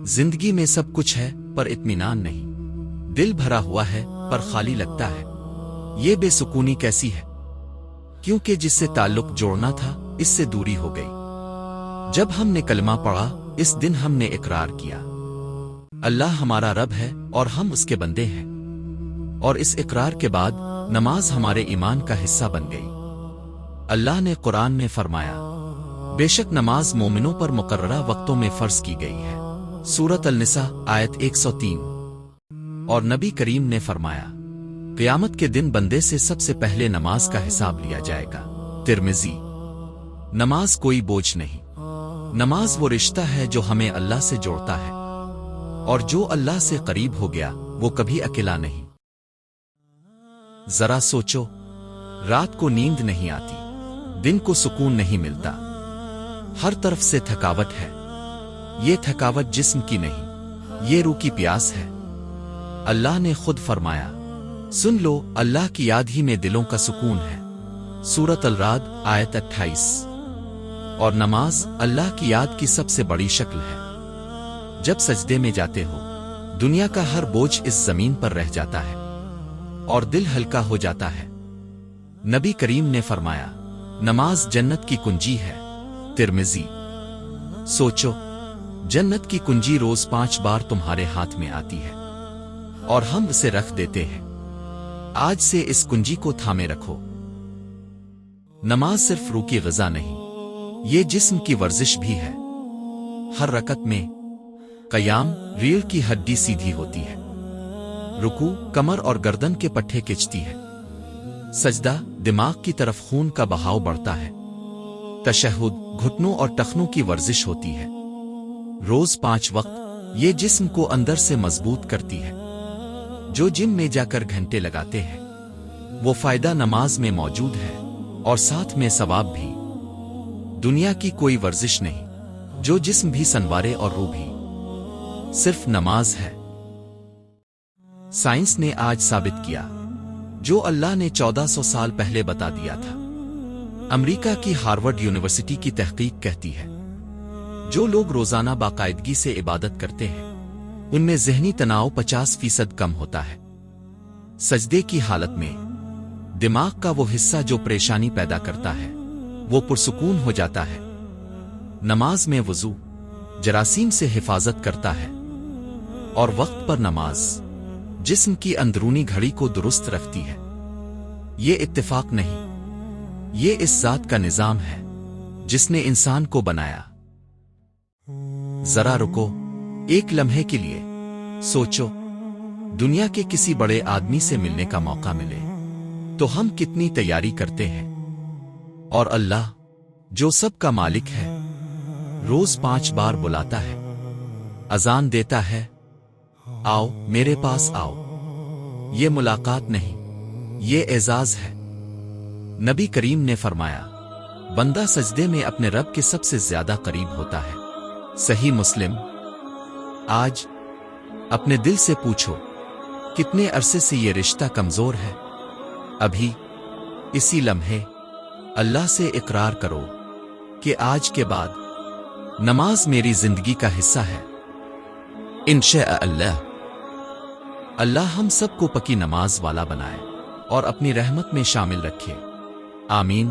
زندگی میں سب کچھ ہے پر اطمینان نہیں، دل بھرا ہوا ہے پر خالی لگتا ہے۔ یہ بے سکونی کیسی ہے؟ کیونکہ جس سے تعلق جوڑنا تھا اس سے دوری ہو گئی۔ جب ہم نے کلمہ پڑھا اس دن ہم نے اقرار کیا اللہ ہمارا رب ہے اور ہم اس کے بندے ہیں، اور اس اقرار کے بعد نماز ہمارے ایمان کا حصہ بن گئی۔ اللہ نے قرآن میں فرمایا بے شک نماز مومنوں پر مقررہ وقتوں میں فرض کی گئی ہے، سورۃ النساء آیت 103۔ اور نبی کریم نے فرمایا قیامت کے دن بندے سے سب سے پہلے نماز کا حساب لیا جائے گا، ترمذی۔ نماز کوئی بوجھ نہیں، نماز وہ رشتہ ہے جو ہمیں اللہ سے جوڑتا ہے، اور جو اللہ سے قریب ہو گیا وہ کبھی اکیلا نہیں۔ ذرا سوچو، رات کو نیند نہیں آتی، دن کو سکون نہیں ملتا، ہر طرف سے تھکاوٹ ہے۔ یہ تھکاوٹ جسم کی نہیں، یہ روح کی پیاس ہے۔ اللہ نے خود فرمایا سن لو اللہ کی یاد ہی میں دلوں کا سکون ہے، سورۃ الرعد آیت 28۔ اور نماز اللہ کی یاد کی سب سے بڑی شکل ہے۔ جب سجدے میں جاتے ہو دنیا کا ہر بوجھ اس زمین پر رہ جاتا ہے اور دل ہلکا ہو جاتا ہے۔ نبی کریم نے فرمایا نماز جنت کی کنجی ہے، ترمذی۔ سوچو، جنت کی کنجی روز 5 بار تمہارے ہاتھ میں آتی ہے اور ہم اسے رکھ دیتے ہیں۔ آج سے اس کنجی کو تھامے رکھو۔ نماز صرف روح کی غذا نہیں، یہ جسم کی ورزش بھی ہے۔ ہر رکعت میں قیام ریڑھ کی ہڈی سیدھی ہوتی ہے، رکوع کمر اور گردن کے پٹھے کھچتی ہے، سجدہ دماغ کی طرف خون کا بہاؤ بڑھتا ہے، تشہد گھٹنوں اور ٹخنوں کی ورزش ہوتی ہے۔ روز 5 وقت یہ جسم کو اندر سے مضبوط کرتی ہے۔ جو جم میں جا کر گھنٹے لگاتے ہیں وہ فائدہ نماز میں موجود ہے، اور ساتھ میں ثواب بھی۔ دنیا کی کوئی ورزش نہیں جو جسم بھی سنوارے اور روح بھی، صرف نماز ہے۔ سائنس نے آج ثابت کیا جو اللہ نے 1400 سال پہلے بتا دیا تھا۔ امریکہ کی ہارورڈ یونیورسٹی کی تحقیق کہتی ہے جو لوگ روزانہ باقاعدگی سے عبادت کرتے ہیں ان میں ذہنی تناؤ 50% کم ہوتا ہے۔ سجدے کی حالت میں دماغ کا وہ حصہ جو پریشانی پیدا کرتا ہے وہ پرسکون ہو جاتا ہے۔ نماز میں وضو جراثیم سے حفاظت کرتا ہے، اور وقت پر نماز جسم کی اندرونی گھڑی کو درست رکھتی ہے۔ یہ اتفاق نہیں، یہ اس ذات کا نظام ہے جس نے انسان کو بنایا۔ ذرا رکو، ایک لمحے کے لیے سوچو، دنیا کے کسی بڑے آدمی سے ملنے کا موقع ملے تو ہم کتنی تیاری کرتے ہیں، اور اللہ جو سب کا مالک ہے روز 5 بار بلاتا ہے، اذان دیتا ہے آؤ میرے پاس آؤ۔ یہ ملاقات نہیں، یہ اعزاز ہے۔ نبی کریم نے فرمایا بندہ سجدے میں اپنے رب کے سب سے زیادہ قریب ہوتا ہے، صحیح مسلم۔ آج اپنے دل سے پوچھو کتنے عرصے سے یہ رشتہ کمزور ہے؟ ابھی اسی لمحے اللہ سے اقرار کرو کہ آج کے بعد نماز میری زندگی کا حصہ ہے۔ انشاء اللہ اللہ ہم سب کو پکی نماز والا بنائے اور اپنی رحمت میں شامل رکھے، آمین۔